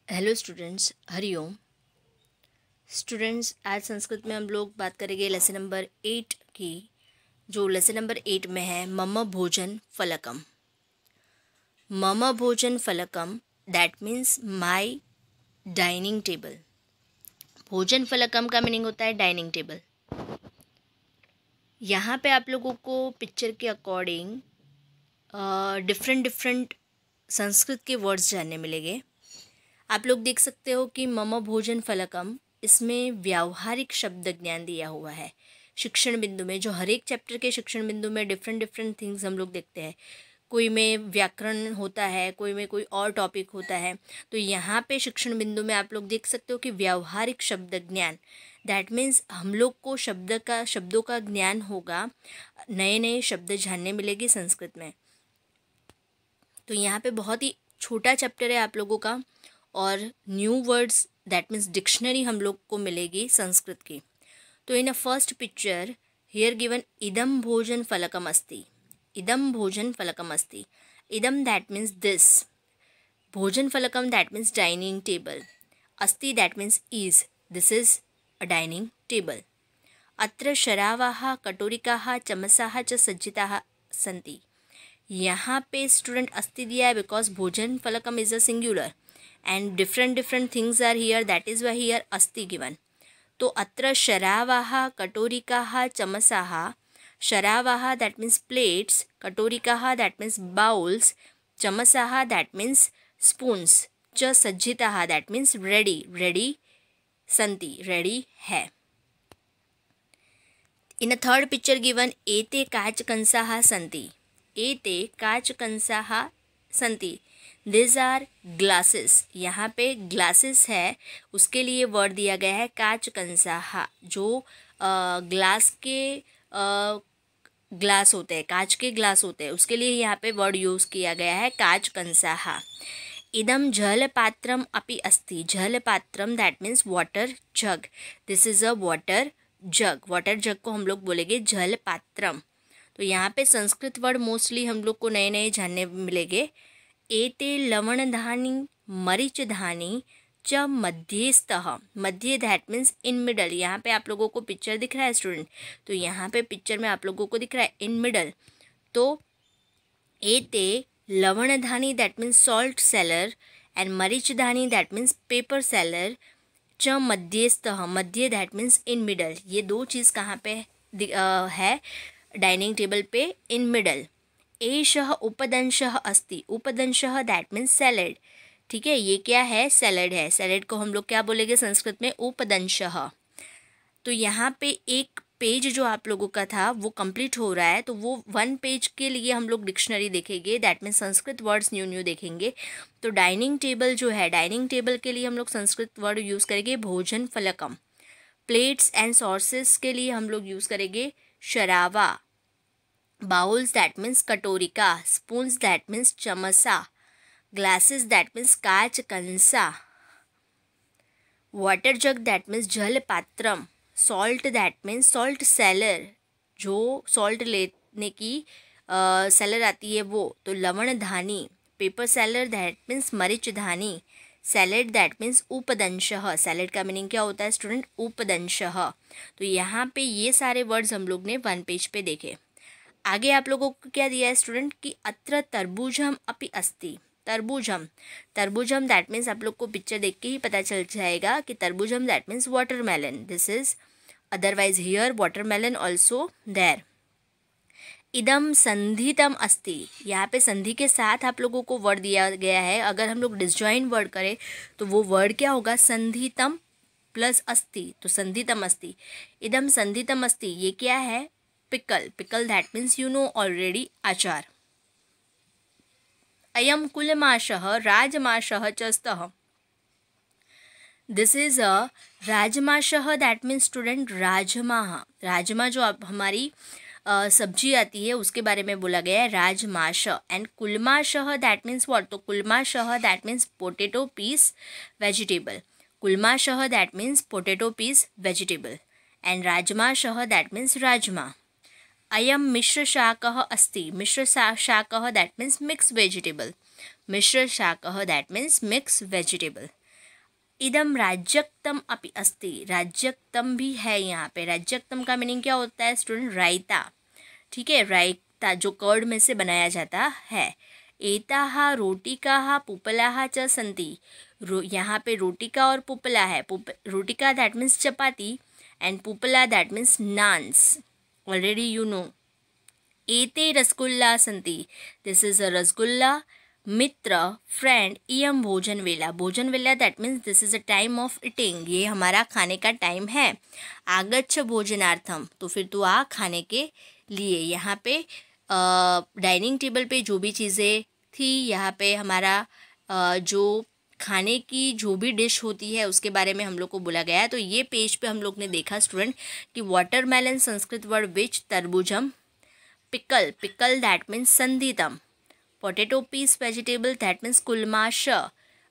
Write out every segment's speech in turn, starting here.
Hello students, Hariom. Students, आज संस्कृत में हम लोग बात करेंगे लेसन नंबर 8 की, जो लेसन नंबर 8 में है मम भोजन फलकम। मम भोजन फलकम that means my dining table. भोजन फलकम का मीनिंग होता है डाइनिंग टेबल। यहाँ पे आप लोगों को पिक्चर के अकॉर्डिंग डिफरेंट डिफरेंट संस्कृत के वर्ड्स जानने मिलेंगे। आप लोग देख सकते हो कि मम भोजन फलकम, इसमें व्यावहारिक शब्द ज्ञान दिया हुआ है। शिक्षण बिंदु में, जो हर एक चैप्टर के शिक्षण बिंदु में डिफरेंट डिफरेंट थिंग्स हम लोग देखते हैं। कोई में व्याकरण होता है, कोई में कोई और टॉपिक होता है। तो यहाँ पे शिक्षण बिंदु में आप लोग देख सकते हो कि व्यावहारिक शब्द ज्ञान, दैट मीन्स हम लोग को शब्दों का ज्ञान होगा, नए नए शब्द जानने मिलेगी संस्कृत में। तो यहाँ पे बहुत ही छोटा चैप्टर है आप लोगों का, और new words that means dictionary हम लोग को मिलेगी संस्कृत की। तो in a first picture here given इदम भोजन फलकम अस्ति। इदम भोजन फलकम अस्ति। इदम दैट मीन्स दिस, भोजन फलकम दैट मीन्स डाइनिंग टेबल, अस्ति that means is, this is a dining table. अत्र शरावाः कटोरिकाः चमसाः च सज्जिताः सन्ति। यहाँ पे स्टूडेंट अस्ति दिया है बिकॉज भोजन फलकम is a singular and different things are here, that is why here asti given. तो अत्र शरावाः कटोरिकाः चमसाः, शरावाः that means plates, कटोरिकाः that means bowls, चमसाः that means spoons, च सज्जिताः that means ready सन्ति, ready है। In a third picture given एते काचकंसाः सन्ति। एते काचकंसाः सन्ति, this are glasses. यहाँ पे ग्लासेस है, उसके लिए वर्ड दिया गया है काचकंसाः। जो ग्लास के ग्लास होते हैं, कांच के ग्लास होते हैं, उसके लिए यहाँ पे वर्ड यूज़ किया गया है काचकंसाः। इदम जलपात्रम अपि अस्ति। जलपात्रम that means water jug, this is a water jug. Water jug को हम लोग बोलेंगे जलपात्रम। तो यहाँ पे संस्कृत वर्ड मोस्टली हम लोग को नए नए जानने मिलेंगे। एते लवणधानी मरीचधानी च मध्यस्थः। मध्य दैट मीन्स इन मिडल। यहाँ पे आप लोगों को पिक्चर दिख रहा है स्टूडेंट, तो यहाँ पे पिक्चर में आप लोगों को दिख रहा है इन मिडल। तो एते लवणधानी that means salt cellar and मरीचधानी दैट मीन्स पेपर सेलर च मध्यस्थः। मध्य दैट मीन्स इन मिडल। ये दो चीज़ कहाँ पे है डाइनिंग टेबल पे, इन मिडल। एषः उपदंशः अस्ति। उपदंशः दैट मीन्स सैलेड। ठीक है, ये क्या है, सैलेड है। सैलेड को हम लोग क्या बोलेंगे संस्कृत में, उपदंशः। तो यहाँ पे एक पेज जो आप लोगों का था वो कंप्लीट हो रहा है, तो वो 1 पेज के लिए हम लोग डिक्शनरी देखेंगे, that means Sanskrit words new देखेंगे। तो डाइनिंग टेबल जो है, डाइनिंग टेबल के लिए हम लोग संस्कृत वर्ड यूज़ करेंगे भोजन फलकम। प्लेट्स एंड सॉसेस के लिए हम लोग यूज़ करेंगे शरावा। बाउल्स दैट मीन्स कटोरिका। स्पून्स दैट मीन्स चमसा। ग्लासेस दैट मीन्स काच कंसा। वाटर जग दैट मीन्स जल पात्रम। Salt that means salt cellar, जो सॉल्ट लेने की सेलर आती है वो। तो लवण धानी। पेपर सेलर दैट मीन्स मरीच धानी। सैलेड दैट मीन्स उपदंशः। सैलेड का मीनिंग क्या होता है स्टूडेंट, उपदंशः। तो यहाँ पे ये सारे वर्ड्स हम लोग ने 1 पेज पे देखे। आगे आप लोगों को क्या दिया है स्टूडेंट कि अत्र तरबूजम अपि अस्ति। तरबूजम, तरबूजम दैट मीन्स आप लोग को पिक्चर देख के ही पता चल जाएगा कि तरबूजम that means watermelon, this is otherwise here watermelon also there. इदम संधितम अस्ति। यहाँ पे संधि के साथ आप लोगों को वर्ड दिया गया है। अगर हम लोग डिसजॉइन वर्ड करें तो वो वर्ड क्या होगा, संधितम प्लस अस्ति, तो संधितम अस्ति। इदम संधितम अस्ति, ये क्या है, pickle. Pickle that means you know already, अचार। अयम कुलमाशः राजमाशः च स्तः। दिस इज अ राजमाशः that means student rajma. Rajma जो अब हमारी सब्जी आती है उसके बारे में बोला गया है राजमाश। एंड कुलमाशः दैट मीन्स व्हाट, तो कुलमाशः that means potato piece vegetable. कुलमाशः that means potato piece vegetable and राजमाशः दैट मीन्स राजमा। अयम मिश्र शाकः अस्ति। मिश्र शाकः दैट मीन्स मिक्स वेजिटेबल। मिश्र शाकः दैट मीन्स मिक्स वेजिटेबल। इदम राज्यक्तम अपि अस्ति, राज्यक्तम भी है यहाँ पे। राज्यक्तम का मीनिंग क्या होता है स्टूडेंट? रायता, ठीक है, रायता जो कर्ड में से बनाया जाता है। एताहा रोटिकाहा पुपलाहा च सन्ति, यहाँ पे रोटिका और पुपला है। रोटिका दैट मीन्स चपाती एंड पुपला that means naans, already you know. एते रसगुल्ला सन्ति, दिस इज अ रसगुल्ला। मित्र फ्रेंड इयम भोजन वेला, भोजन वेला that means this is a time of eating, ये हमारा खाने का टाइम है। आगच्छ भोजनार्थम, तो फिर तू आ खाने के लिए। यहाँ पे डाइनिंग टेबल पे जो भी चीज़ें थी, यहाँ पे हमारा जो खाने की जो भी डिश होती है उसके बारे में हम लोग को बोला गया है। तो ये पेज पे हम लोग ने देखा स्टूडेंट कि वाटरमेलन संस्कृत वर्ड विच, तरबूजम। पिकल, पिकल दैट मीन्स संदीतम। Potato piece vegetable that means कुलमाश।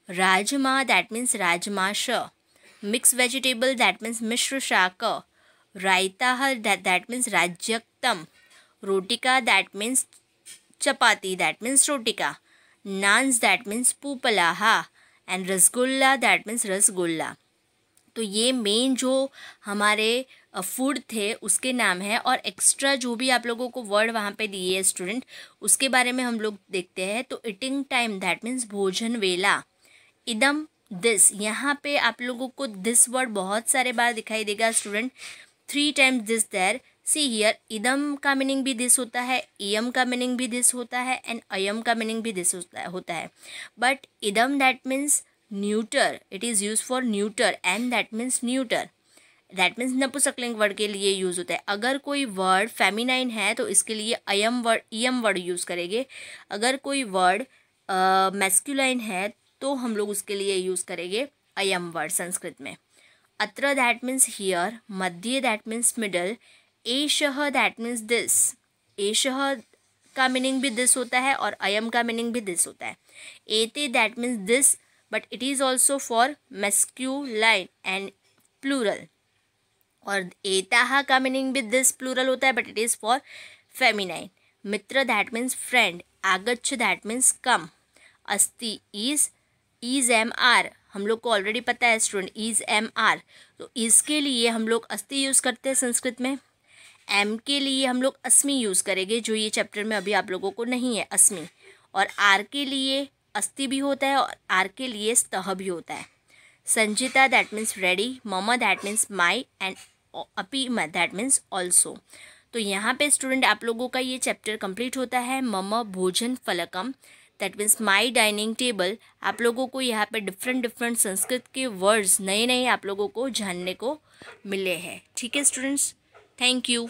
राजमा दैट मीन्स राजमाश। मिक्स वेजिटेबल दैट मीन्स मिश्र शाक। रायता दैट मीन्स राज्यक्तम। रोटिका that means chapati that means रोटिका। नान्स दैट मीन्स पूपलाहा and rasgulla that means rasgulla. तो ये मेन जो हमारे फूड थे उसके नाम है, और एक्स्ट्रा जो भी आप लोगों को वर्ड वहाँ पे दिए है स्टूडेंट उसके बारे में हम लोग देखते हैं। तो ईटिंग टाइम दैट मीन्स भोजन वेला। इदम दिस, यहाँ पे आप लोगों को दिस वर्ड बहुत सारे बार दिखाई देगा student, 3 times this there. See here, इदम का मीनिंग भी दिस होता है, इयम का मीनिंग भी दिस होता है एंड अयम का मीनिंग भी दिस होता है। बट इदम that means neuter, it is use for neuter and that means neuter, that means नपुंसकलिंग वर्ड के लिए यूज़ होता है। अगर कोई वर्ड फेमिनाइन है तो इसके लिए अयम वर्ड, इयम वर्ड यूज़ करेंगे। अगर कोई वर्ड मैस्कुलाइन है तो हम लोग उसके लिए यूज़ करेंगे अयम वर्ड संस्कृत में। अत्र दैट मीन्स हियर, मध्ये दैट मीन्स मिडल, एषः दैट मीन्स दिस, एषः का मीनिंग भी दिस होता है और अयम का मीनिंग भी दिस होता है। एते that means this, but it is also for masculine and plural. और एताहा का मीनिंग भी दिस प्लूरल होता है but it is for feminine. मित्र दैट मीन्स फ्रेंड, आगच्छ दैट मीन्स कम, अस्ति इज एम आर, हम लोग को ऑलरेडी पता है स्टूडेंट इज एम आर। तो इसके लिए हम लोग अस्ति यूज़ करते हैं संस्कृत में। एम के लिए हम लोग अस्मि यूज़ करेंगे, जो ये चैप्टर में अभी आप लोगों को नहीं है अस्मि। और आर के लिए अस्ति भी होता है और आर के लिए स्तः भी होता है। संजिता दैट मीन्स रेडी, मम दैट मीन्स माई एंड अपि दैट मीन्स ऑल्सो। तो यहाँ पे स्टूडेंट आप लोगों का ये चैप्टर कंप्लीट होता है। मम भोजन फलकम that means my dining table. आप लोगों को यहाँ पे डिफरेंट संस्कृत के वर्ड्स नए नए आप लोगों को जानने को मिले हैं। ठीक है स्टूडेंट्स, थैंक यू।